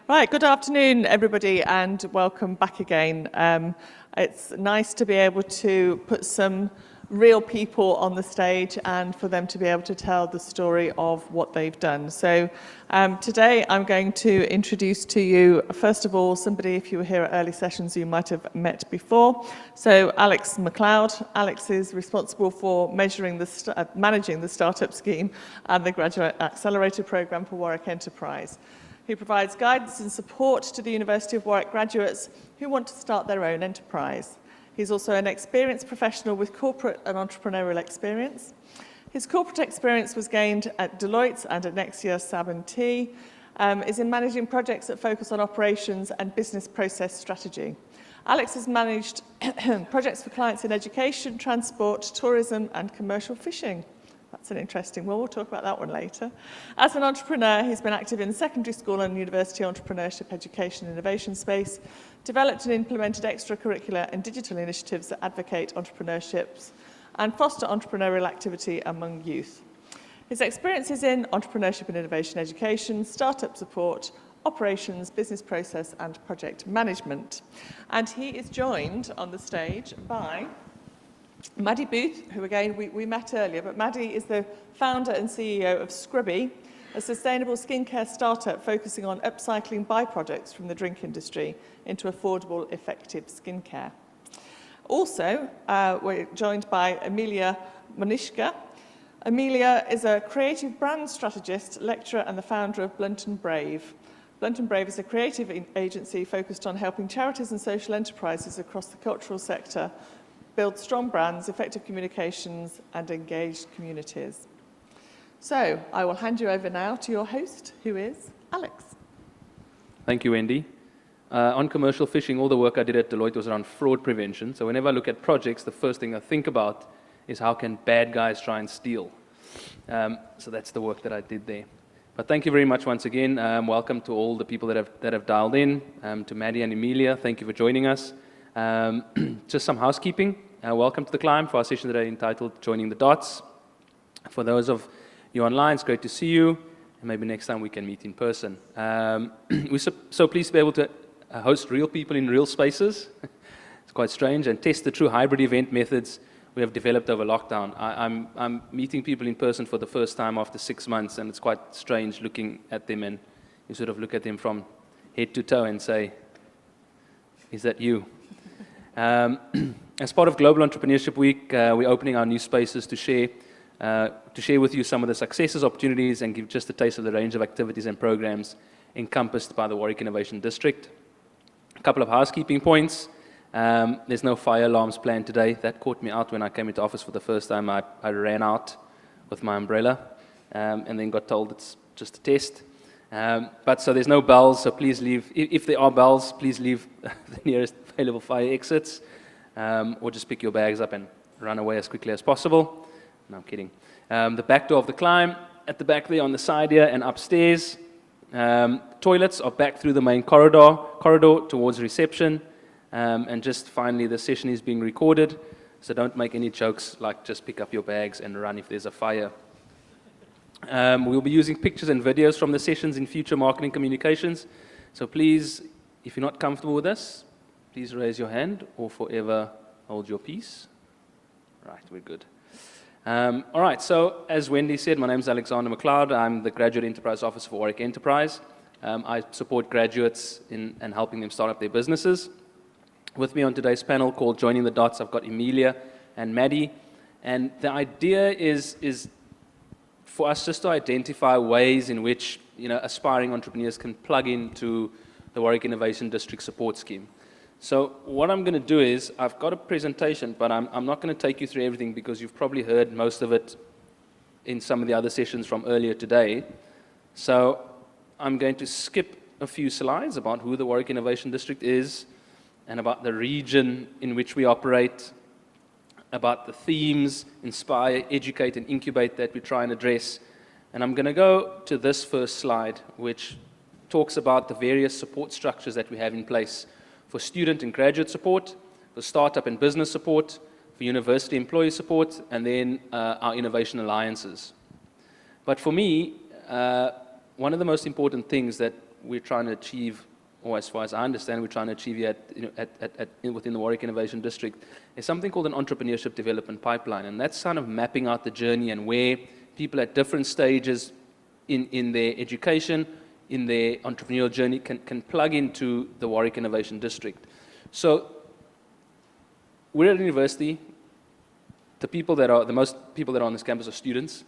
Right, good afternoon, everybody, and welcome back again. It's nice to be able to put some real people on the stage and for them to be able to tell the story of what they've done. So today I'm going to introduce to you, first of all, somebody, if you were here at early sessions, you might have met before. So Alex McLeod. Alex is responsible for managing the startup scheme and the Graduate Accelerator program for Warwick Enterprise. He provides guidance and support to the University of Warwick graduates who want to start their own enterprise. He's also an experienced professional with corporate and entrepreneurial experience. His corporate experience was gained at Deloitte and at Nexia Sab&T, is in managing projects that focus on operations and business process strategy. Alex has managed projects for clients in education, transport, tourism and commercial fishing. That's an interesting one. We'll talk about that one later. As an entrepreneur, he's been active in the secondary school and university entrepreneurship, education and innovation space, developed and implemented extracurricular and digital initiatives that advocate entrepreneurships and foster entrepreneurial activity among youth. His experience is in entrepreneurship and innovation education, startup support, operations, business process and project management. And he is joined on the stage by Maddie Booth, who again we met earlier, but Maddie is the founder and CEO of Scrubby, a sustainable skincare startup focusing on upcycling byproducts from the drink industry into affordable, effective skincare. Also, we're joined by Amelia Monishka. Amelia is a creative brand strategist, lecturer and the founder of Blunt and Brave. Blunt and Brave is a creative agency focused on helping charities and social enterprises across the cultural sector build strong brands, effective communications, and engaged communities. So, I will hand you over now to your host, who is Alex. Thank you, Wendy. On commercial fishing, all the work I did at Deloitte was around fraud prevention. So whenever I look at projects, the first thing I think about is how can bad guys try and steal. So that's the work that I did there. But thank you very much once again. Welcome to all the people that have dialed in. To Maddie and Amelia, thank you for joining us. Just some housekeeping. Welcome to the climb for our session today entitled Joining the Dots. For those of you online, it's great to see you, and maybe next time we can meet in person. We're so pleased to be able to host real people in real spaces. It's quite strange, and test the true hybrid event methods we have developed over lockdown. I'm meeting people in person for the first time after 6 months, and it's quite strange looking at them, and you sort of look at them from head to toe and say, is that you? As part of Global Entrepreneurship Week, we're opening our new spaces to share with you some of the successes, opportunities, and give just a taste of the range of activities and programs encompassed by the Warwick Innovation District. A couple of housekeeping points. There's no fire alarms planned today. That caught me out when I came into office for the first time. I ran out with my umbrella and then got told it's just a test. But so there's no bells, so please leave. If there are bells, please leave the nearest available fire exits. Or just pick your bags up and run away as quickly as possible. No, I'm kidding. The back door of the climb, at the back there on the side here and upstairs. Toilets are back through the main corridor towards reception. And just finally, the session is being recorded, so don't make any jokes like just pick up your bags and run if there's a fire. We'll be using pictures and videos from the sessions in future marketing communications. So please, if you're not comfortable with this, please raise your hand or forever hold your peace. Right, we're good. All right, so as Wendy said, my name is Alexander McLeod. I'm the Graduate Enterprise Officer for Warwick Enterprise. I support graduates in helping them start up their businesses. With me on today's panel called Joining the Dots, I've got Amelia and Maddie. And the idea is for us just to identify ways in which aspiring entrepreneurs can plug into the Warwick Innovation District support scheme. So what I'm going to do is, I've got a presentation, but I'm not going to take you through everything because you've probably heard most of it in some of the other sessions from earlier today. So I'm going to skip a few slides about who the Warwick Innovation District is and about the region in which we operate, about the themes, inspire, educate, and incubate that we try and address. And I'm going to go to this first slide, which talks about the various support structures that we have in place for student and graduate support, for startup and business support, for university employee support, and then our innovation alliances. But for me, one of the most important things that we're trying to achieve, or as far as I understand, we're trying to achieve here within the Warwick Innovation District, is something called an Entrepreneurship Development Pipeline. And that's kind of mapping out the journey and where people at different stages in their education, in their entrepreneurial journey, can plug into the Warwick Innovation District. So we're at a university. The most people that are on this campus are students.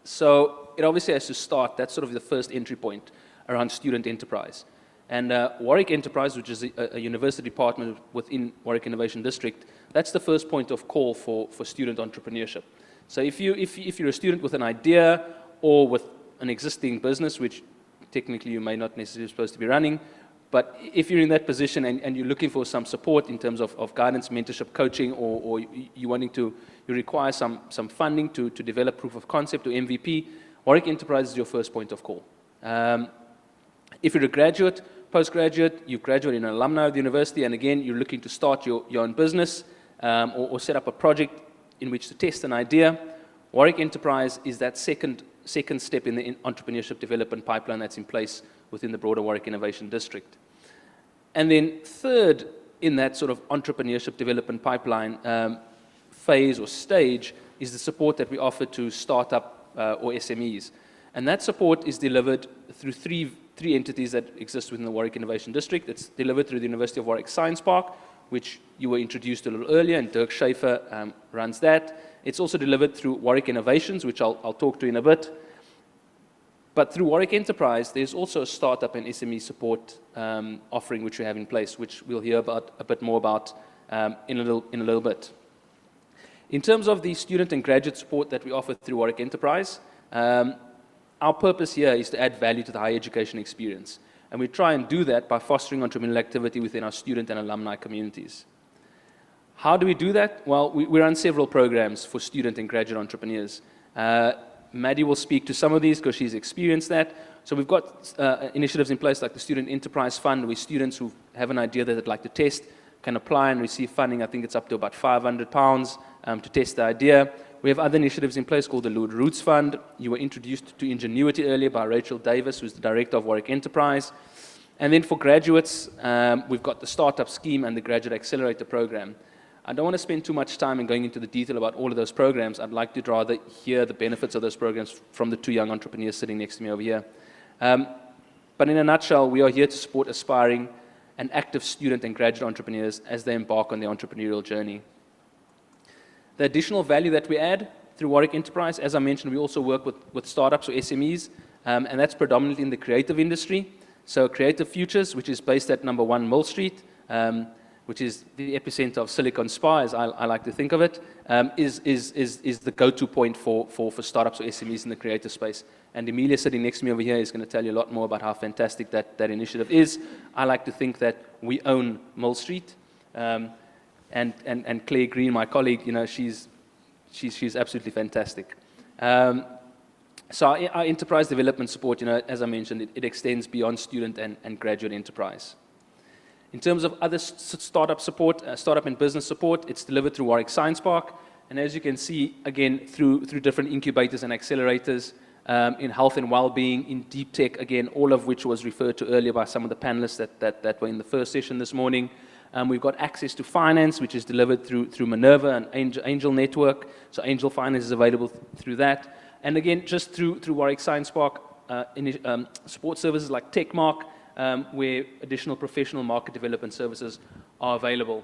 So it obviously has to start, that's sort of the first entry point around student enterprise. And Warwick Enterprise, which is a university department within Warwick Innovation District, that's the first point of call for student entrepreneurship. So if you're a student with an idea or with an existing business, which technically you may not necessarily be supposed to be running, but if you're in that position and you're looking for some support in terms of guidance, mentorship, coaching, or you require some funding to develop proof of concept or MVP, Warwick Enterprise is your first point of call. If you're a graduate, postgraduate, you've graduated and an alumni of the university, and again, you're looking to start your own business or set up a project in which to test an idea, Warwick Enterprise is that second step in the entrepreneurship development pipeline that's in place within the broader Warwick Innovation District. And then third in that sort of entrepreneurship development pipeline phase or stage is the support that we offer to startup or SMEs. And that support is delivered through three entities that exist within the Warwick Innovation District. It's delivered through the University of Warwick Science Park, which you were introduced to a little earlier, and Dirk Schaefer runs that. It's also delivered through Warwick Innovations, which I'll talk to in a bit. But through Warwick Enterprise, there's also a startup and SME support offering which we have in place, which we'll hear about a bit more about in a little bit. In terms of the student and graduate support that we offer through Warwick Enterprise, our purpose here is to add value to the higher education experience. And we try and do that by fostering entrepreneurial activity within our student and alumni communities. How do we do that? Well, we run several programs for student and graduate entrepreneurs. Maddie will speak to some of these because she's experienced that. So we've got initiatives in place like the Student Enterprise Fund, where students who have an idea that they'd like to test can apply and receive funding. I think it's up to about £500 to test the idea. We have other initiatives in place called the Lord Roots Fund. You were introduced to Ingenuity earlier by Rachel Davis, who's the director of Warwick Enterprise. And then for graduates, we've got the Startup Scheme and the Graduate Accelerator program. I don't want to spend too much time in going into the detail about all of those programs. I'd like to rather hear the benefits of those programs from the two young entrepreneurs sitting next to me over here. But in a nutshell, we are here to support aspiring and active student and graduate entrepreneurs as they embark on their entrepreneurial journey. The additional value that we add through Warwick Enterprise, as I mentioned, we also work with startups or SMEs, and that's predominantly in the creative industry. So Creative Futures, which is based at number 1 Mill Street, which is the epicenter of Silicon Spa, as I like to think of it, is the go-to point for startups or SMEs in the creative space. And Emilia sitting next to me over here is going to tell you a lot more about how fantastic that initiative is. I like to think that we own Mill Street. And Claire Green, my colleague, you know, she's absolutely fantastic. So our enterprise development support, you know, as I mentioned, it extends beyond student and graduate enterprise. In terms of other startup support, startup and business support, it's delivered through Warwick Science Park. And as you can see, again, through different incubators and accelerators, in health and well-being, in deep tech, again, all of which was referred to earlier by some of the panelists that were in the first session this morning. We've got access to finance, which is delivered through Minerva and Angel Network. So Angel Finance is available through that. And again, just through Warwick Science Park, support services like TechMark, where additional professional market development services are available.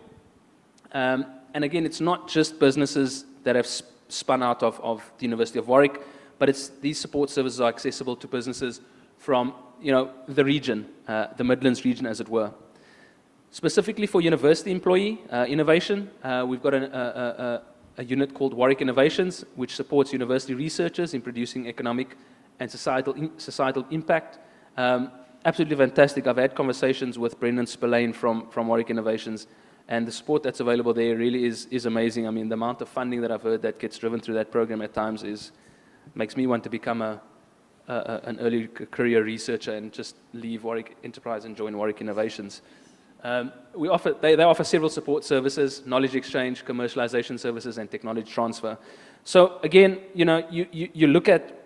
And again, it's not just businesses that have spun out of the University of Warwick, but these support services are accessible to businesses from, you know, the region, the Midlands region, as it were. Specifically for university employee innovation, we've got a unit called Warwick Innovations, which supports university researchers in producing economic and societal impact. Absolutely fantastic. I've had conversations with Brendan Spillane from Warwick Innovations, and the support that's available there really is amazing. I mean, the amount of funding that I've heard that gets driven through that program at times makes me want to become an early career researcher and just leave Warwick Enterprise and join Warwick Innovations. They offer several support services, knowledge exchange, commercialization services, and technology transfer. So again, you know, you look at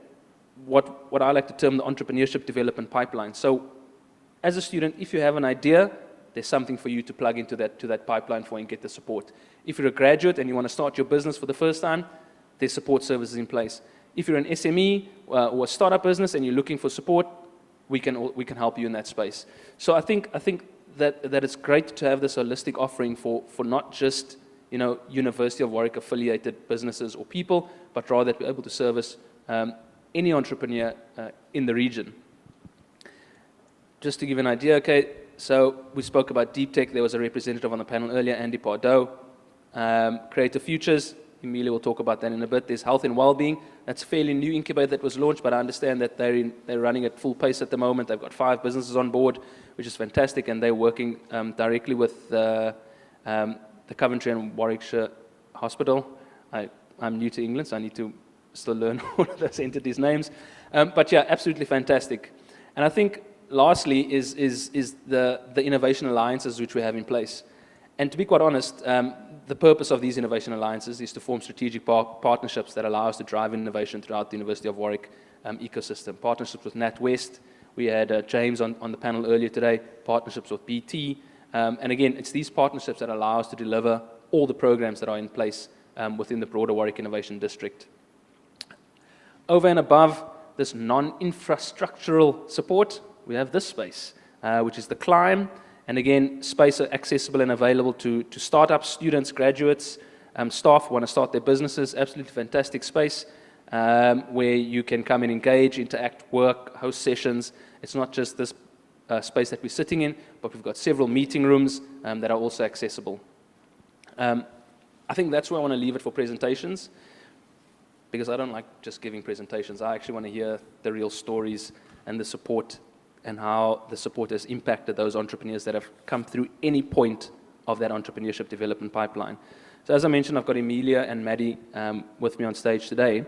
what I like to term the entrepreneurship development pipeline. So as a student, if you have an idea, there's something for you to plug into that pipeline for and get the support. If you're a graduate and you want to start your business for the first time, there's support services in place. If you're an SME or a startup business and you're looking for support, we can help you in that space. So I think that it's great to have this holistic offering for not just University of Warwick affiliated businesses or people, but rather that we're able to service any entrepreneur in the region. Just to give an idea, okay, so we spoke about deep tech. There was a representative on the panel earlier, Andy Pardo. Creative Futures, Emilia will talk about that in a bit. There's Health and Wellbeing. That's a fairly new incubator that was launched, but I understand that they're running at full pace at the moment. They've got 5 businesses on board, which is fantastic, and they're working directly with the Coventry and Warwickshire Hospital. I'm new to England, so I need to still learn all of those entities' names. But yeah, absolutely fantastic. And I think lastly is the innovation alliances which we have in place. And to be quite honest, the purpose of these innovation alliances is to form strategic partnerships that allow us to drive innovation throughout the University of Warwick ecosystem. Partnerships with NatWest. We had James on the panel earlier today. Partnerships with BT. And again, it's these partnerships that allow us to deliver all the programs that are in place within the broader Warwick Innovation District. Over and above this non-infrastructural support, we have this space, which is the Climb. And again, space accessible and available to startups, students, graduates, staff who want to start their businesses. Absolutely fantastic space where you can come and engage, interact, work, host sessions. It's not just this space that we're sitting in, but we've got several meeting rooms that are also accessible. I think that's where I want to leave it for presentations, because I don't like just giving presentations. I actually want to hear the real stories and the support and how the support has impacted those entrepreneurs that have come through any point of that entrepreneurship development pipeline. So as I mentioned, I've got Emilia and Maddie with me on stage today.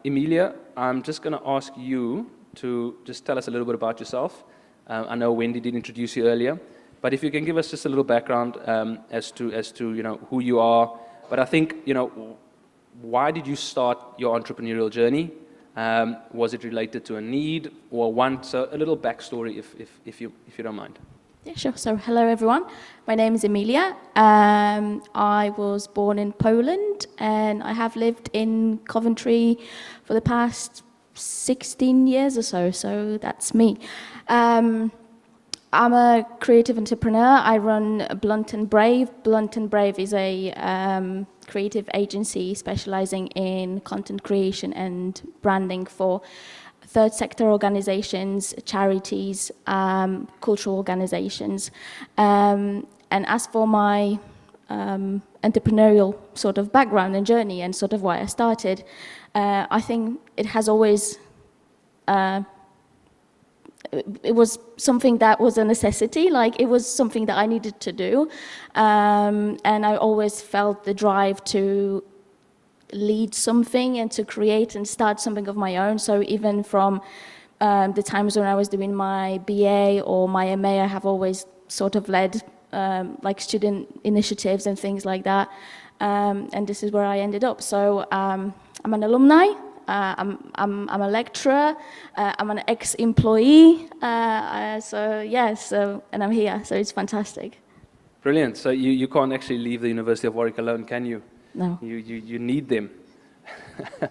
Emilia, I'm just going to ask you to just tell us a little bit about yourself. I know Wendy did introduce you earlier, but if you can give us just a little background as to who you are. But I think, why did you start your entrepreneurial journey? Was it related to a need or a want? So a little backstory, if you don't mind. Yeah, sure. So hello, everyone. My name is Emilia. I was born in Poland, and I have lived in Coventry for the past 16 years or so. So that's me. I'm a creative entrepreneur. I run Blunt and Brave. Blunt and Brave is a creative agency specializing in content creation and branding for third sector organizations, charities, cultural organizations. And as for my entrepreneurial sort of background and journey and sort of why I started, I think it has always it was something that was a necessity, like it was something that I needed to do. And I always felt the drive to lead something and to create and start something of my own. So even from the times when I was doing my BA or my MA, I have always sort of led like student initiatives and things like that. And this is where I ended up. So I'm an alumni. I'm a lecturer, I'm an ex-employee, and I'm here, so it's fantastic. Brilliant. So you can't actually leave the University of Warwick alone, can you? No. You need them.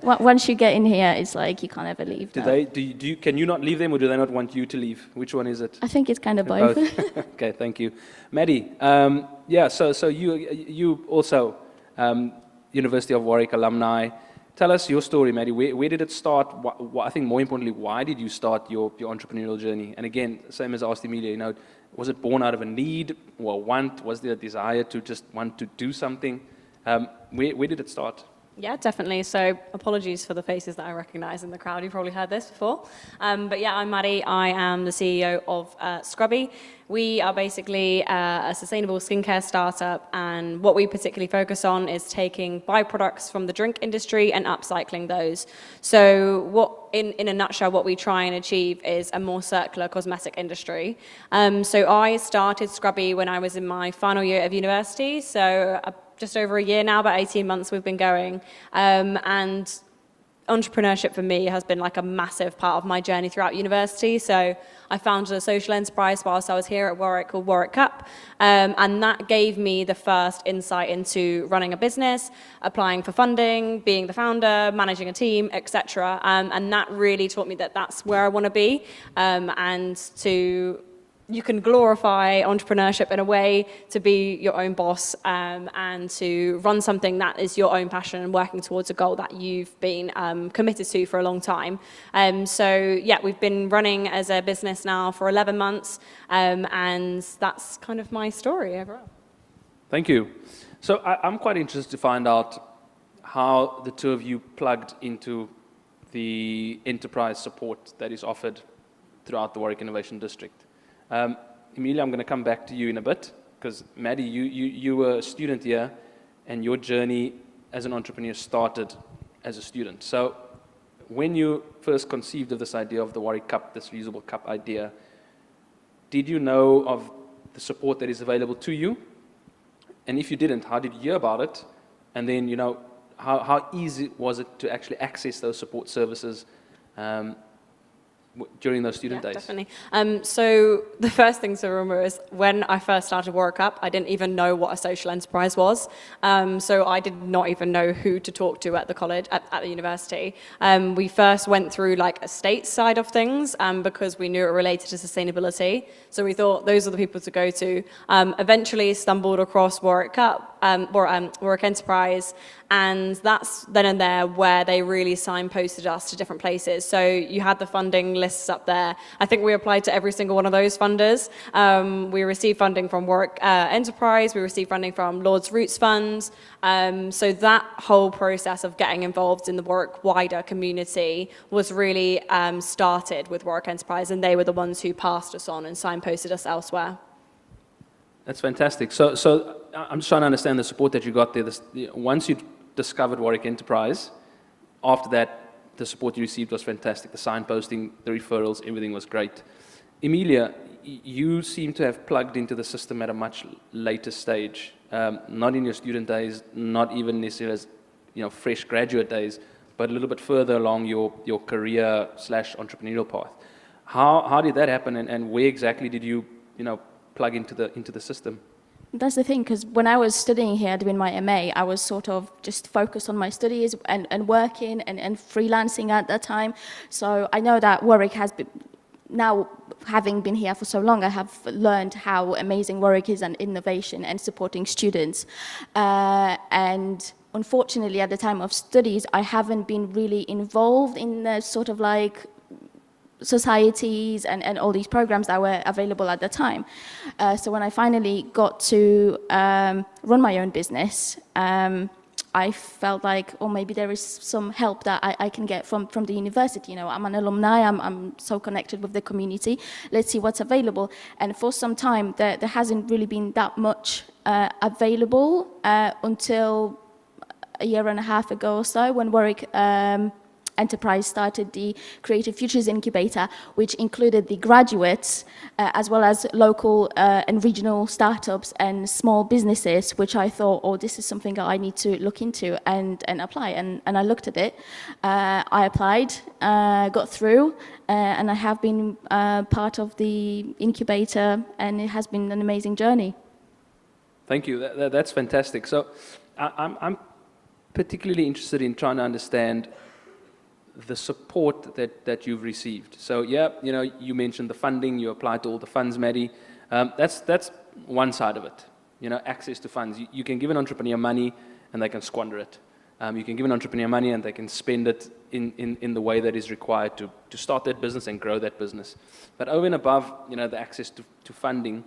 Once you get in here, it's like you can't ever leave. Can you not leave them, or do they not want you to leave? Which one is it? I think it's kind of both. Okay, thank you. Maddie, so you also University of Warwick alumni. Tell us your story, Maddie. Where did it start? I think more importantly, why did you start your entrepreneurial journey? And again, same as I asked Emilia, was it born out of a need or a want? Was there a desire to just want to do something? Where did it start? Yeah, definitely. So apologies for the faces that I recognize in the crowd. You've probably heard this before. But yeah, I'm Maddie. I am the CEO of Scrubby. We are basically a sustainable skincare startup, and what we particularly focus on is taking byproducts from the drink industry and upcycling those. So in a nutshell, what we try and achieve is a more circular cosmetic industry. So I started Scrubby when I was in my final year of university, so just over a year now, about 18 months we've been going. And entrepreneurship for me has been like a massive part of my journey throughout university. So I founded a social enterprise whilst I was here at Warwick called Warwick Cup, and that gave me the first insight into running a business, applying for funding, being the founder, managing a team, etc. And that really taught me that that's where I want to be, and you can glorify entrepreneurship in a way to be your own boss, and to run something that is your own passion and working towards a goal that you've been committed to for a long time. So yeah, we've been running as a business now for 11 months, and that's kind of my story overall. Thank you. So I'm quite interested to find out how the two of you plugged into the enterprise support that is offered throughout the Warwick Innovation District. Emilia, I'm going to come back to you in a bit, because Maddie, you were a student here, and your journey as an entrepreneur started as a student. So when you first conceived of this idea of the Warwick Cup, this reusable cup idea, did you know of the support that is available to you? And if you didn't, how did you hear about it? And then, how easy was it to actually access those support services during those student days? Definitely. So the first thing to remember is when I first started Warwick Up, I didn't even know what a social enterprise was. So I did not even know who to talk to at the college, at the university. We first went through like a state side of things, because we knew it related to sustainability. So we thought those are the people to go to. Eventually stumbled across Warwick Up, Warwick Enterprise, and that's then and there where they really signposted us to different places. So you had the funding lists up there. I think we applied to every single one of those funders. We received funding from Warwick Enterprise, we received funding from Lord's Roots Funds. So that whole process of getting involved in the Warwick wider community was really started with Warwick Enterprise, and they were the ones who passed us on and signposted us elsewhere. That's fantastic. So I'm just trying to understand the support that you got there. Once you discovered Warwick Enterprise, after that, the support you received was fantastic. The signposting, the referrals, everything was great. Emilia, you seem to have plugged into the system at a much later stage, not in your student days, not even necessarily as fresh graduate days, but a little bit further along your career / entrepreneurial path. How did that happen, and where exactly did you plug into the system? That's the thing, because when I was studying here doing my MA, I was sort of just focused on my studies and working and freelancing at that time. So I know that Warwick has been, now having been here for so long, I have learned how amazing Warwick is and innovation and supporting students. And unfortunately, at the time of studies, I haven't been really involved in the sort of like societies and all these programs that were available at the time. So when I finally got to run my own business, I felt like, oh, maybe there is some help that I can get from the university. I'm an alumni, I'm so connected with the community. Let's see what's available. And for some time, there hasn't really been that much available until a year and a half ago or so, when Warwick Enterprise started the Creative Futures Incubator, which included the graduates as well as local and regional startups and small businesses, which I thought, oh, this is something that I need to look into and apply. And I looked at it. I applied, got through, and I have been part of the incubator, and it has been an amazing journey. Thank you. That's fantastic. So I'm particularly interested in trying to understand the support that you've received. So yeah, you mentioned the funding, you applied to all the funds, Maddie. That's one side of it, access to funds. You can give an entrepreneur money and they can squander it. You can give an entrepreneur money and they can spend it in the way that is required to start that business and grow that business. But over and above, the access to funding,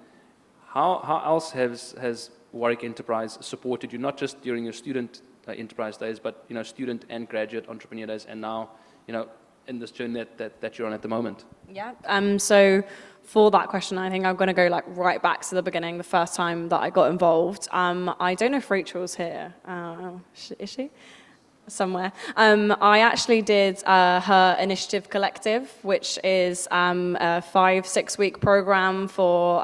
how else has Warwick Enterprise supported you, not just during your student enterprise days, but student and graduate entrepreneur days, and now in this journey that you're on at the moment? Yeah. So for that question, I think I'm going to go right back to the beginning, the first time that I got involved. I don't know if Rachel's here. Is she? Somewhere. I actually did her Initiative Collective, which is a 5-6 week program for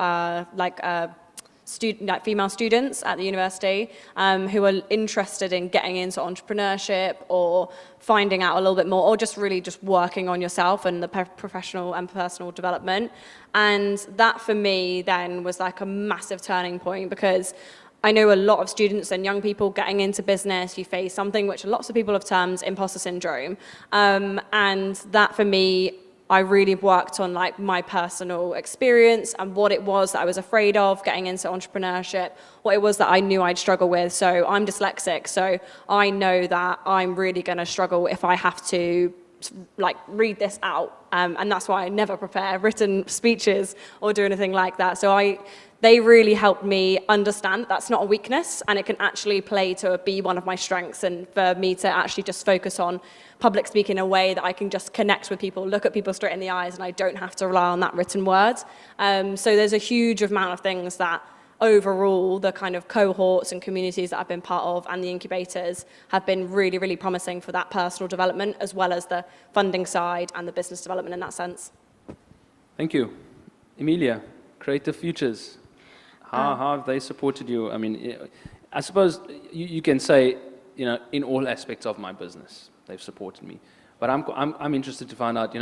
female students at the university who are interested in getting into entrepreneurship or finding out a little bit more, or just really just working on yourself and the professional and personal development. And that for me then was like a massive turning point, because I know a lot of students and young people getting into business, you face something which lots of people have termed imposter syndrome. And that for me, I really worked on like my personal experience and what it was that I was afraid of getting into entrepreneurship, what it was that I knew I'd struggle with. So I'm dyslexic, so I know that I'm really going to struggle if I have to like read this out. And that's why I never prepare written speeches or do anything like that. So they really helped me understand that that's not a weakness, and it can actually play to be one of my strengths, and for me to actually just focus on public speaking in a way that I can just connect with people, look at people straight in the eyes, and I don't have to rely on that written word. So there's a huge amount of things that overall the kind of cohorts and communities that I've been part of and the incubators have been really, really promising for that personal development, as well as the funding side and the business development in that sense. Thank you. Emilia, Creative Futures. How have they supported you? I mean, I suppose you can say, in all aspects of my business, they've supported me. But I'm interested to find out,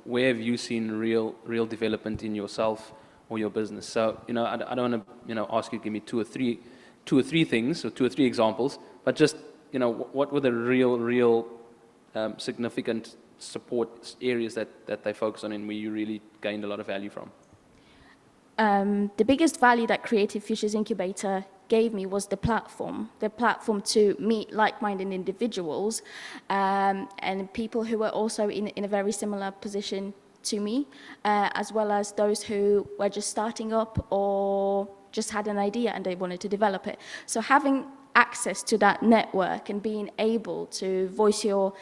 where have you seen real development in yourself or your business? So, I don't want to, ask you to give me two or three things, or two or three examples, but just, what were the real significant support areas that they focus on and where you really gained a lot of value from? The biggest value that Creative Futures Incubator gave me was the platform to meet like-minded individuals and people who were also in a very similar position to me, as well as those who were just starting up or just had an idea and they wanted to develop it. So having access to that network and being able to voice your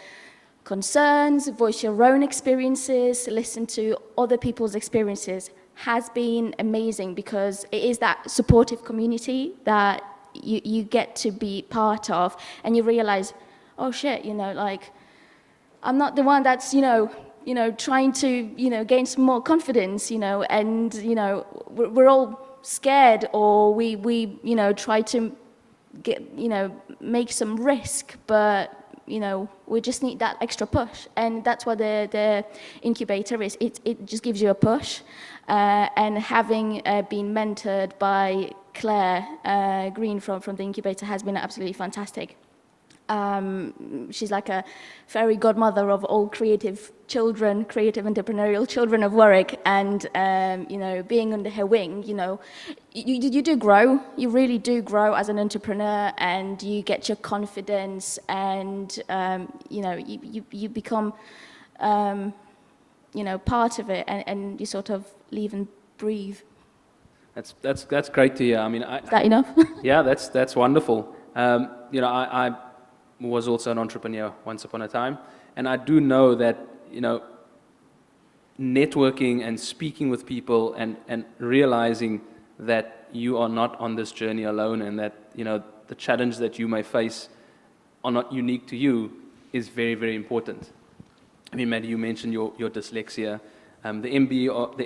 concerns, voice your own experiences, listen to other people's experiences has been amazing, because it is that supportive community that you get to be part of, and you realize, oh shit, like I'm not the one that's, trying to, gain some more confidence, and, we're all scared, or we try to get, make some risk, but we just need that extra push, and that's what the incubator is. It just gives you a push, and having been mentored by Claire Green from the incubator has been absolutely fantastic. She's like a fairy godmother of all creative entrepreneurial children of Warwick, and being under her wing, you do grow. You really do grow as an entrepreneur, and you get your confidence, and you become part of it, and you sort of live and breathe. That's great to hear. I mean, is that enough? Yeah, that's wonderful. I was also an entrepreneur once upon a time, and I do know that networking and speaking with people and realizing that you are not on this journey alone, and that the challenge that you may face are not unique to you is very, very important. I mean, Maddie, you mentioned your dyslexia. The MD of I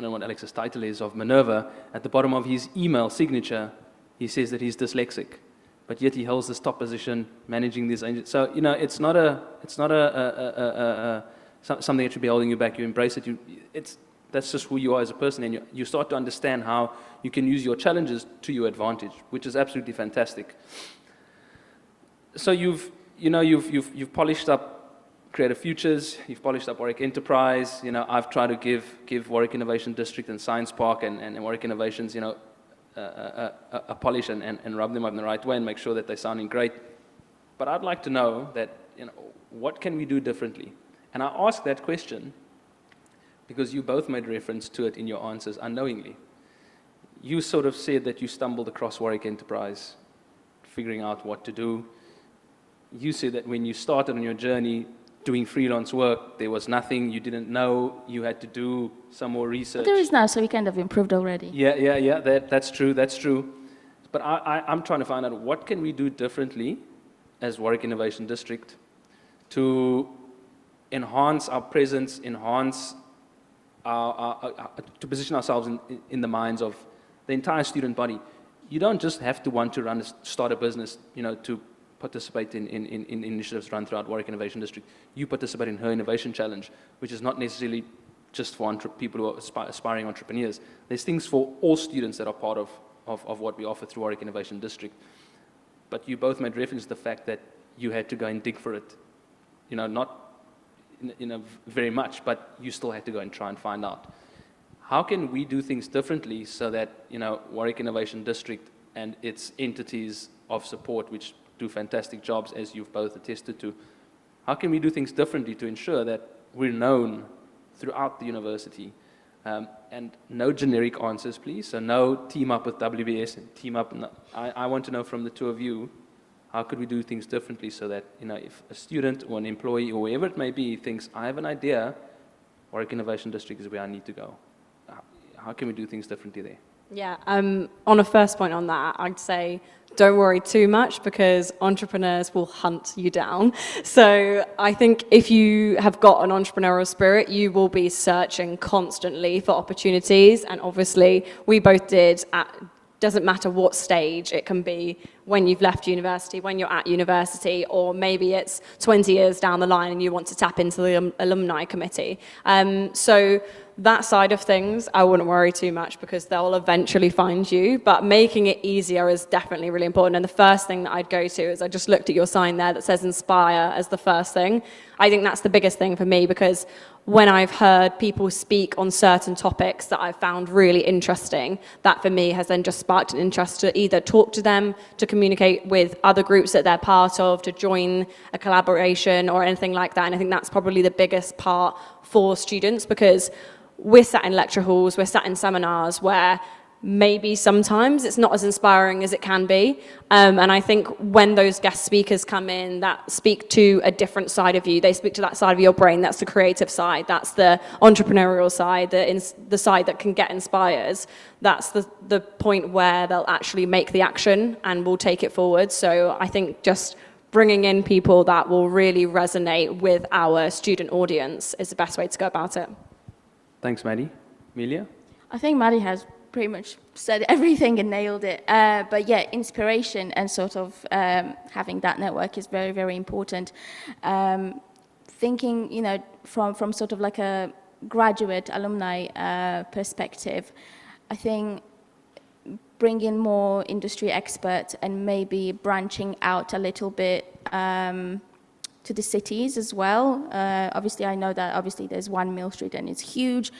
don't know what Alex's title is, of Minerva, at the bottom of his email signature, he says that he's dyslexic, but yet he holds this top position managing these angels. So it's not something that should be holding you back. You embrace it. That's just who you are as a person, and you start to understand how you can use your challenges to your advantage, which is absolutely fantastic. So you've polished up Creative Futures, you've polished up Warwick Enterprise. I've tried to give Warwick Innovation District and Science Park and Warwick Innovations, a polish and rub them up in the right way and make sure that they're sounding great. But I'd like to know that, what can we do differently? And I ask that question because you both made reference to it in your answers unknowingly. You sort of said that you stumbled across Warwick Enterprise, figuring out what to do. You said that when you started on your journey doing freelance work, there was nothing, you didn't know, you had to do some more research. But there is now, so we kind of improved already. Yeah, that's true. But I'm trying to find out, what can we do differently as Warwick Innovation District to enhance our presence, to position ourselves in the minds of the entire student body, you don't just have to want to start a business, to participate in initiatives run throughout Warwick Innovation District. You participate in Her Innovation Challenge, which is not necessarily just for people who are aspiring entrepreneurs. There's things for all students that are part of what we offer through Warwick Innovation District. But you both made reference to the fact that you had to go and dig for it. Not very much, but you still had to go and try and find out. How can we do things differently so that, Warwick Innovation District and its entities of support, which do fantastic jobs, as you've both attested to, how can we do things differently to ensure that we're known throughout the university? And no generic answers, please. So no team up with WBS and team up. I want to know from the two of you, how could we do things differently so that, if a student or an employee or whoever it may be thinks, I have an idea, Warwick Innovation District is where I need to go. How can we do things differently there? Yeah, on a first point on that, I'd say don't worry too much because entrepreneurs will hunt you down. So I think if you have got an entrepreneurial spirit, you will be searching constantly for opportunities. And obviously, we both did doesn't matter what stage, it can be when you've left university, when you're at university, or maybe it's 20 years down the line and you want to tap into the alumni committee. So that side of things, I wouldn't worry too much because they'll eventually find you, but making it easier is definitely really important. And the first thing that I'd go to is I just looked at your sign there that says inspire as the first thing. I think that's the biggest thing for me because when I've heard people speak on certain topics that I've found really interesting, that for me has then just sparked an interest to either talk to them, to communicate with other groups that they're part of, to join a collaboration or anything like that. And I think that's probably the biggest part for students because we're sat in lecture halls, we're sat in seminars where maybe sometimes it's not as inspiring as it can be. And I think when those guest speakers come in that speak to a different side of you, they speak to that side of your brain, that's the creative side, that's the entrepreneurial side, the side that can get inspired. That's the point where they'll actually make the action and will take it forward. So I think just bringing in people that will really resonate with our student audience is the best way to go about it. Thanks, Maddie. Amelia? I think Maddie has pretty much said everything and nailed it. But yeah, inspiration and sort of having that network is very, very important. Thinking, from sort of like a graduate alumni perspective, I think bringing more industry experts and maybe branching out a little bit to the cities as well. Obviously, I know that obviously there's one Mill Street and it's huge,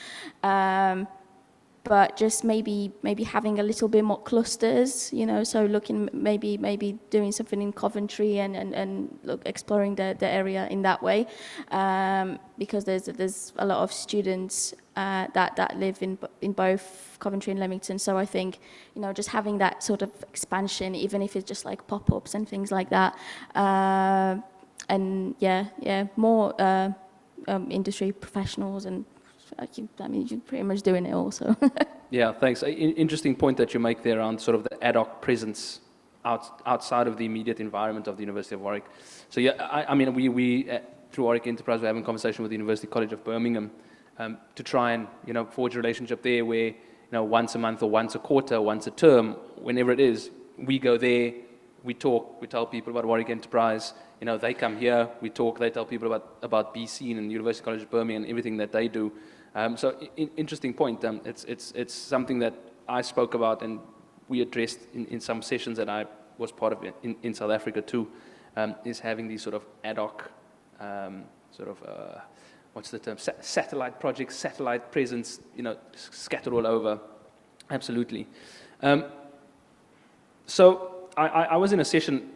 but just maybe having a little bit more clusters, so looking maybe doing something in Coventry and exploring the area in that way, because there's a lot of students that live in both Coventry and Leamington. So I think just having that sort of expansion, even if it's just like pop-ups and things like that. And more industry professionals and you're pretty much doing it also. Yeah, thanks. Interesting point that you make there around sort of the ad hoc presence outside of the immediate environment of the University of Warwick. So yeah, we through Warwick Enterprise, we're having a conversation with the University College of Birmingham to try and forge a relationship there where once a month or once a quarter, once a term, whenever it is, we go there, we talk, we tell people about Warwick Enterprise. They come here, we talk, they tell people about BC and University College of Birmingham and everything that they do. So interesting point. It's something that I spoke about and we addressed in some sessions that I was part of in South Africa too, is having these sort of ad hoc, what's the term, satellite projects, satellite presence, scattered all over. Absolutely. So I was in a session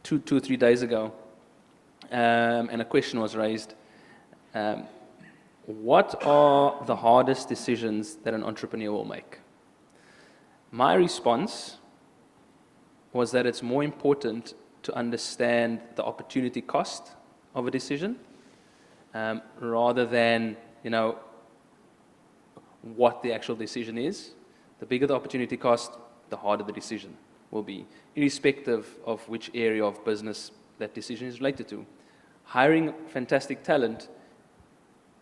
two or 3 days ago, and a question was raised. What are the hardest decisions that an entrepreneur will make? My response was that it's more important to understand the opportunity cost of a decision rather than, what the actual decision is. The bigger the opportunity cost, the harder the decision will be, irrespective of which area of business that decision is related to. Hiring fantastic talent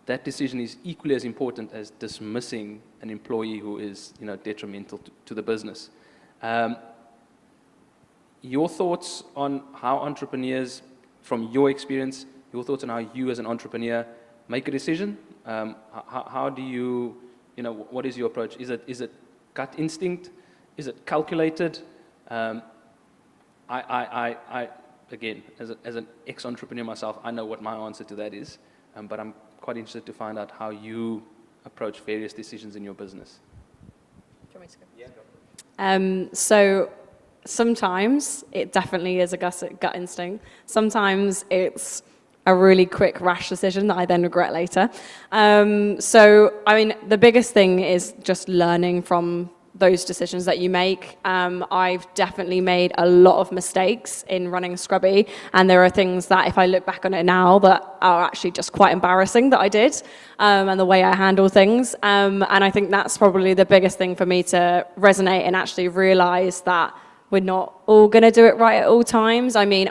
that decision is equally as important as dismissing an employee who is, detrimental to the business. Your thoughts on how entrepreneurs, from your experience, your thoughts on how you as an entrepreneur make a decision? How do you, what is your approach? Is it gut instinct? Is it calculated? Again, as an ex-entrepreneur myself, I know what my answer to that is, but I'm quite interested to find out how you approach various decisions in your business. Do you want me to go? So sometimes it definitely is a gut instinct. Sometimes it's a really quick, rash decision that I then regret later. The biggest thing is just learning from those decisions that you make. I've definitely made a lot of mistakes in running Scrubby, and there are things that if I look back on it now that are actually just quite embarrassing that I did, and the way I handle things. And I think that's probably the biggest thing for me to resonate and actually realize that we're not all going to do it right at all times. I mean,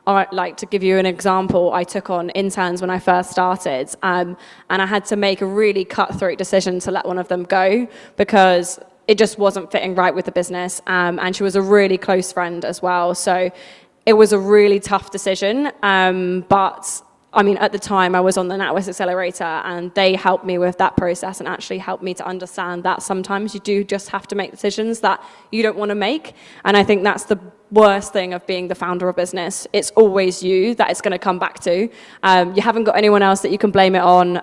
like to give you an example, I took on interns when I first started, and I had to make a really cutthroat decision to let one of them go because it just wasn't fitting right with the business, and she was a really close friend as well. So it was a really tough decision, but I mean, at the time I was on the NatWest Accelerator, and they helped me with that process and actually helped me to understand that sometimes you do just have to make decisions that you don't want to make. And I think that's the worst thing of being the founder of a business. It's always you that it's going to come back to. You haven't got anyone else that you can blame it on.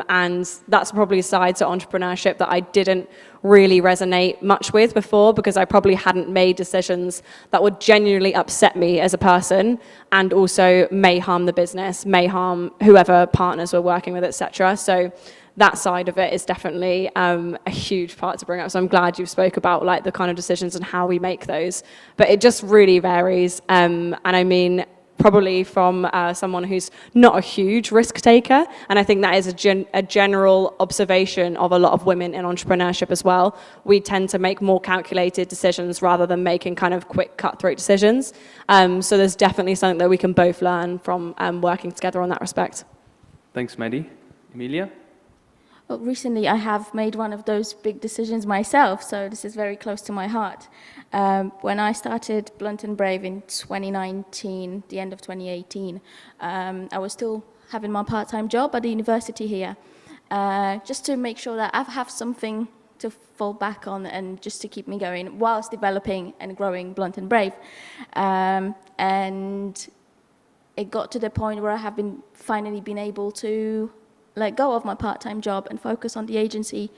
And that's probably a side to entrepreneurship that I didn't really resonate much with before, because I probably hadn't made decisions that would genuinely upset me as a person and also may harm the business, may harm whoever partners we're working with, etc. So that side of it is definitely a huge part to bring up. So I'm glad you spoke about like the kind of decisions and how we make those. But it just really varies. And I mean, probably from someone who's not a huge risk taker. And I think that is a general observation of a lot of women in entrepreneurship as well. We tend to make more calculated decisions rather than making kind of quick cutthroat decisions. So there's definitely something that we can both learn from working together on that respect. Thanks, Maddie. Emilia? Well, recently I have made one of those big decisions myself, so this is very close to my heart. When I started Blunt and Brave in 2019, the end of 2018, I was still having my part-time job at the university here, just to make sure that I have something to fall back on and just to keep me going whilst developing and growing Blunt and Brave. And it got to the point where I have finally been able to let go of my part-time job and focus on the agency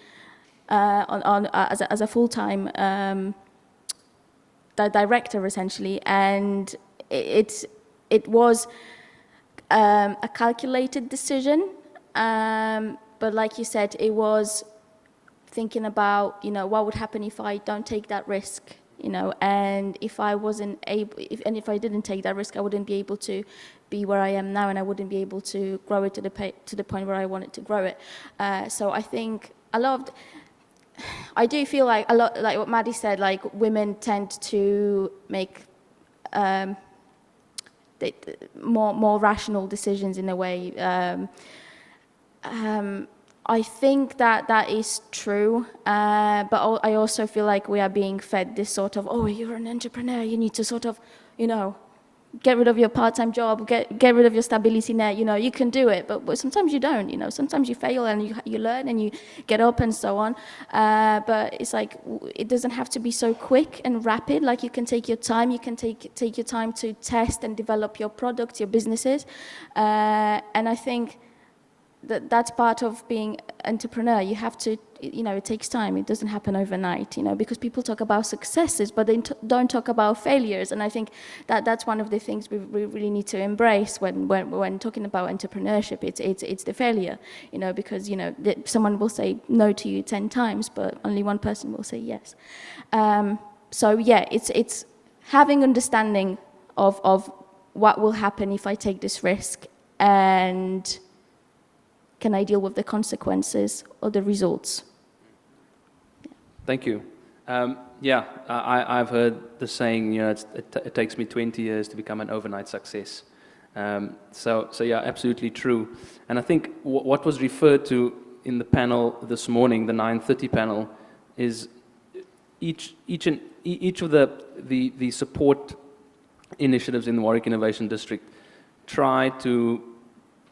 as a full-time director, essentially. And it was a calculated decision, but like you said, it was thinking about, what would happen if I don't take that risk, and if I wasn't able, if I didn't take that risk, I wouldn't be able to be where I am now, and I wouldn't be able to grow it to the point where I wanted to grow it. So I think I do feel like a lot, like what Maddie said, like women tend to make more rational decisions in a way. I think that is true, but I also feel like we are being fed this sort of, oh, you're an entrepreneur, you need to sort of, get rid of your part-time job, get rid of your stability net, you can do it, but sometimes you don't, sometimes you fail and you learn and you get up and so on, but it's like, it doesn't have to be so quick and rapid. Like, you can take your time, you can take your time to test and develop your products, your businesses, and I think that's part of being entrepreneur. You have to, it takes time. It doesn't happen overnight, because people talk about successes, but they don't talk about failures. And I think that's one of the things we really need to embrace when talking about entrepreneurship. It's the failure, because, someone will say no to you 10 times, but only one person will say yes. So yeah, it's having understanding of what will happen if I take this risk, and can I deal with the consequences or the results? Yeah. Thank you. I've heard the saying, it takes me 20 years to become an overnight success. So yeah, absolutely true. And I think what was referred to in the panel this morning, the 9:30 panel, is each of the support initiatives in the Warwick Innovation District try to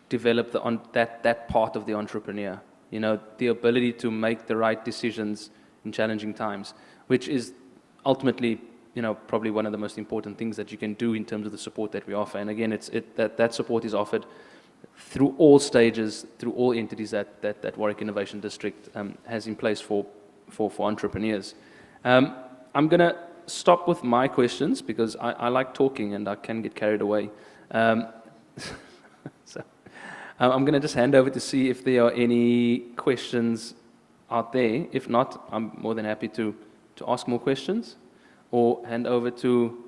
develop that part of the entrepreneur. You know, the ability to make the right decisions in challenging times, which is ultimately, you know, probably one of the most important things that you can do in terms of the support that we offer. And again, that support is offered through all stages, through all entities that Warwick Innovation District has in place for entrepreneurs. I'm going to stop with my questions because I like talking and I can get carried away. So I'm going to just hand over to see if there are any questions out there. If not, I'm more than happy to ask more questions or hand over to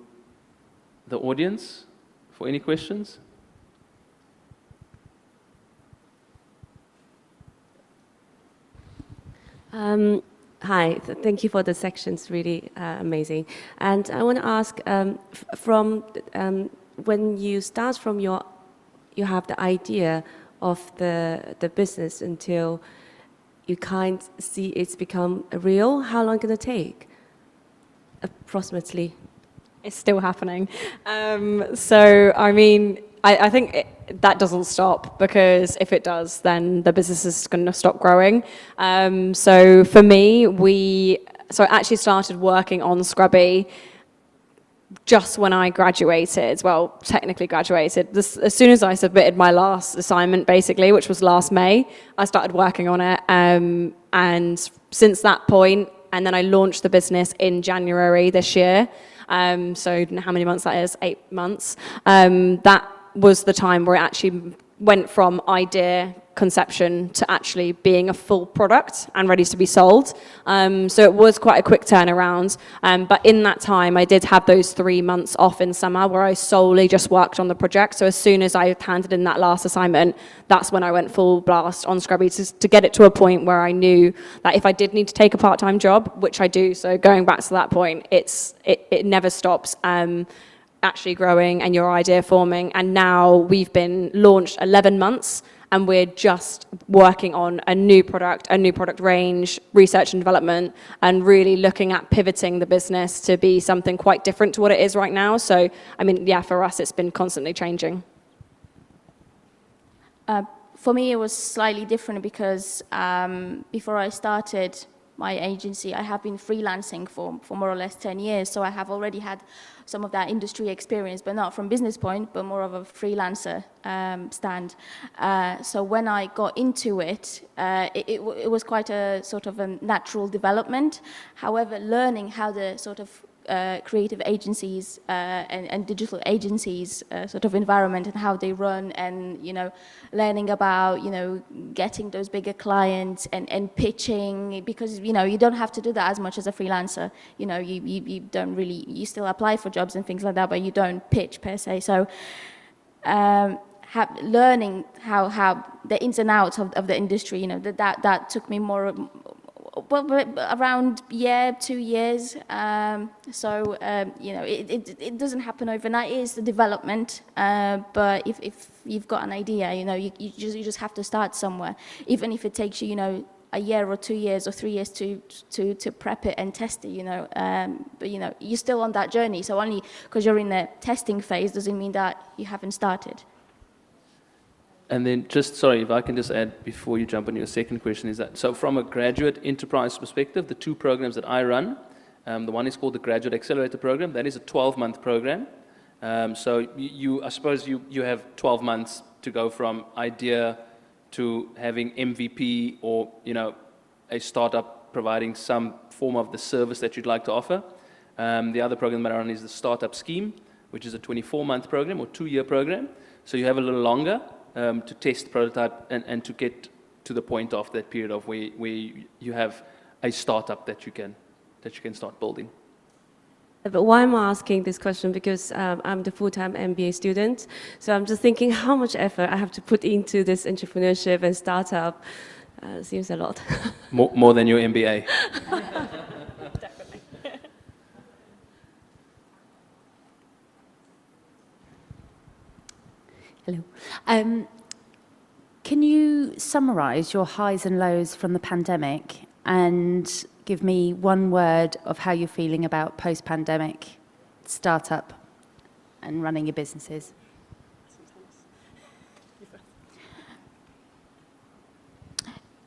the audience for any questions. Hi, thank you for the sections, really amazing. And I want to ask, from when you start from you have the idea of the business until you can't see it's become real, how long can it take, approximately? It's still happening. So, I mean, I think that doesn't stop, because if it does, then the business is going to stop growing. So for me, I actually started working on Scrubby just when I graduated, well, technically graduated. As soon as I submitted my last assignment, basically, which was last May, I started working on it. And since that point, and then I launched the business in January this year. So how many months that is? 8 months. That was the time where it actually went from idea, conception, to actually being a full product and ready to be sold. So it was quite a quick turnaround. But in that time, I did have those 3 months off in summer where I solely just worked on the project. So as soon as I handed in that last assignment, that's when I went full blast on Scrubby to get it to a point where I knew that if I did need to take a part-time job, which I do, so going back to that point, it never stops. Actually growing and your idea forming. And now we've been launched 11 months and we're just working on a new product range, research and development, and really looking at pivoting the business to be something quite different to what it is right now. So, I mean, yeah, for us, it's been constantly changing. For me, it was slightly different because before I started my agency, I have been freelancing for more or less 10 years. So I have already had some of that industry experience, but not from business point, but more of a freelancer stand. So when I got into it, it was quite a sort of a natural development. However, learning how the sort of creative agencies and digital agencies sort of environment and how they run, and learning about getting those bigger clients and pitching, because you don't have to do that as much as a freelancer. You don't really, you still apply for jobs and things like that, but you don't pitch per se. So learning how the ins and outs of the industry, that took me more around 2 years. It doesn't happen overnight. It is the development, but if you've got an idea, you just have to start somewhere, even if it takes you, a year or 2 years or 3 years to prep it and test it, but you're still on that journey. So only because you're in the testing phase doesn't mean that you haven't started. And then just, sorry, if I can just add before you jump on your second question, is that, so from a graduate enterprise perspective, the 2 programs that I run, the one is called the Graduate Accelerator program. That is a 12-month program. So I suppose you have 12 months to go from idea to having MVP or, a startup providing some form of the service that you'd like to offer. The other program that I run is the Startup Scheme, which is a 24-month program or 2-year program. So you have a little longer to test, prototype, and to get to the point of that period of where you have a startup that you can start building. But why am I asking this question? Because I'm the full-time MBA student, so I'm just thinking how much effort I have to put into this entrepreneurship and startup. Seems a lot. More than your MBA. Definitely. Hello. Can you summarise your highs and lows from the pandemic and give me one word of how you're feeling about post-pandemic startup and running your businesses?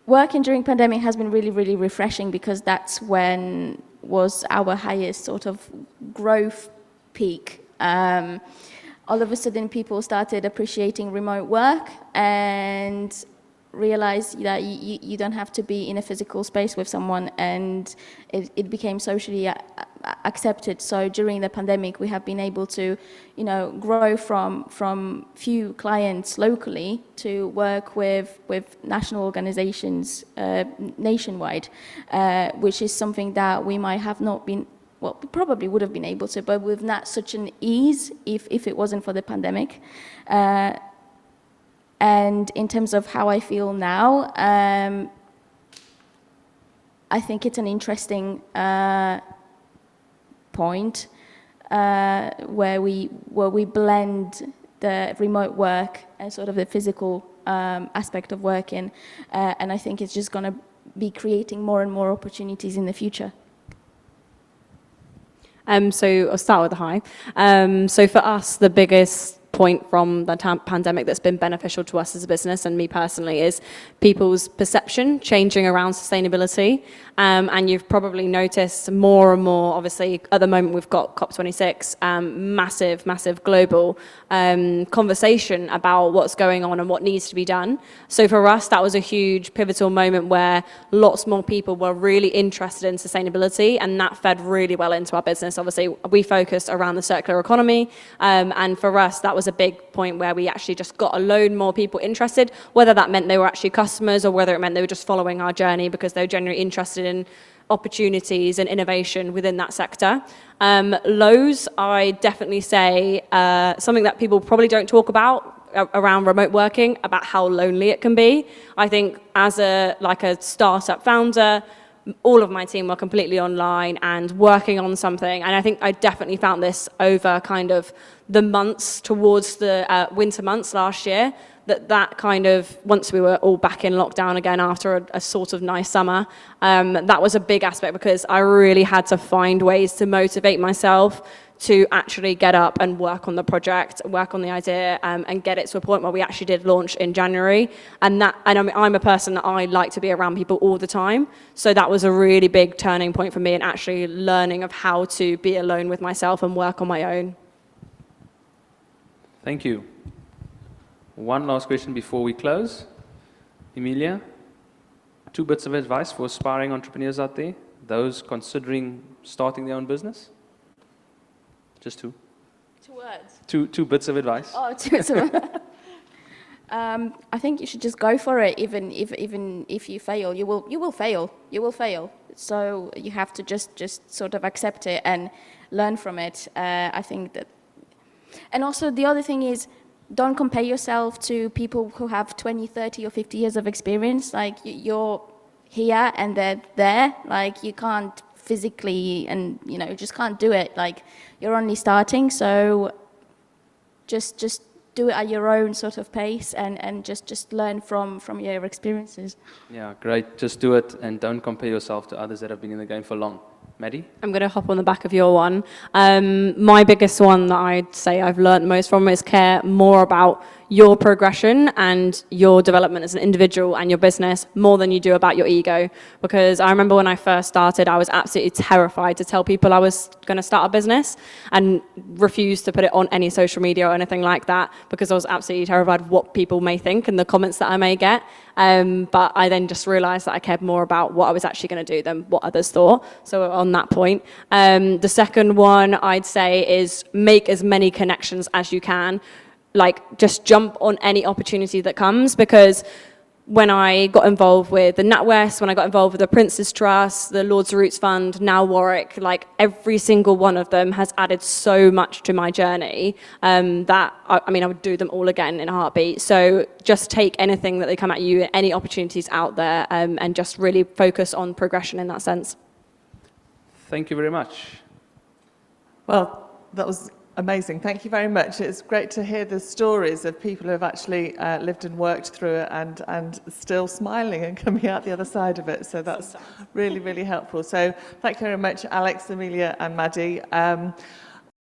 Working during pandemic has been really, really refreshing because that's when was our highest sort of growth peak. All of a sudden people started appreciating remote work and realized that you don't have to be in a physical space with someone, and it became socially accepted. So during the pandemic, we have been able to, grow from few clients locally to work with national organizations nationwide, which is something that we might have not been, well, we probably would have been able to, but with not such an ease if it wasn't for the pandemic. And in terms of how I feel now, I think it's an interesting point where we blend the remote work and sort of the physical aspect of working, and I think it's just going to be creating more and more opportunities in the future. So I'll start with the high. So for us, the biggest point from the pandemic that's been beneficial to us as a business and me personally is people's perception changing around sustainability. And you've probably noticed more and more, obviously, at the moment we've got COP26, massive global conversation about what's going on and what needs to be done. So for us, that was a huge pivotal moment where lots more people were really interested in sustainability, and that fed really well into our business. Obviously, we focused around the circular economy, and for us, that was a big point where we actually just got a load more people interested, whether that meant they were actually customers or whether it meant they were just following our journey because they were genuinely interested in opportunities and innovation within that sector. Lows, I definitely say something that people probably don't talk about around remote working, about how lonely it can be. I think as a startup founder, all of my team were completely online and working on something. And I think I definitely found this over kind of the months towards the winter months last year, that kind of, once we were all back in lockdown again after a sort of nice summer, that was a big aspect because I really had to find ways to motivate myself to actually get up and work on the project, work on the idea, and get it to a point where we actually did launch in January. And I'm a person that I like to be around people all the time. So that was a really big turning point for me in actually learning of how to be alone with myself and work on my own. Thank you. One last question before we close. Emilia, 2 bits of advice for aspiring entrepreneurs out there, those considering starting their own business? Just 2. 2 words. 2 bits of advice. Oh, 2 bits of I think you should just go for it. Even if you fail, you will fail. You will fail. So you have to just sort of accept it and learn from it. I think that. And also the other thing is, don't compare yourself to people who have 20, 30 or 50 years of experience. Like you're here and they're there. Like you can't physically and just can't do it. Like you're only starting, so just do it at your own sort of pace and just learn from your experiences. Yeah, great. Just do it and don't compare yourself to others that have been in the game for long. Maddie? I'm going to hop on the back of your one. My biggest one that I'd say I've learned most from is care more about your progression and your development as an individual and your business more than you do about your ego. Because I remember when I first started, I was absolutely terrified to tell people I was going to start a business and refused to put it on any social media or anything like that because I was absolutely terrified of what people may think and the comments that I may get. But I then just realized that I cared more about what I was actually going to do than what others thought. So on that point, the second one I'd say is make as many connections as you can. Like just jump on any opportunity that comes, because when I got involved with the NatWest, when I got involved with the Prince's Trust, the Lord's Roots Fund, now Warwick, like every single one of them has added so much to my journey that, I would do them all again in a heartbeat. So just take anything that they come at you, any opportunities out there, and just really focus on progression in that sense. Thank you very much. Well, that was Amazing. Thank you very much. It's great to hear the stories of people who have actually lived and worked through it and still smiling and coming out the other side of it. So that's really, really helpful. So thank you very much, Alex, Amelia and Maddie.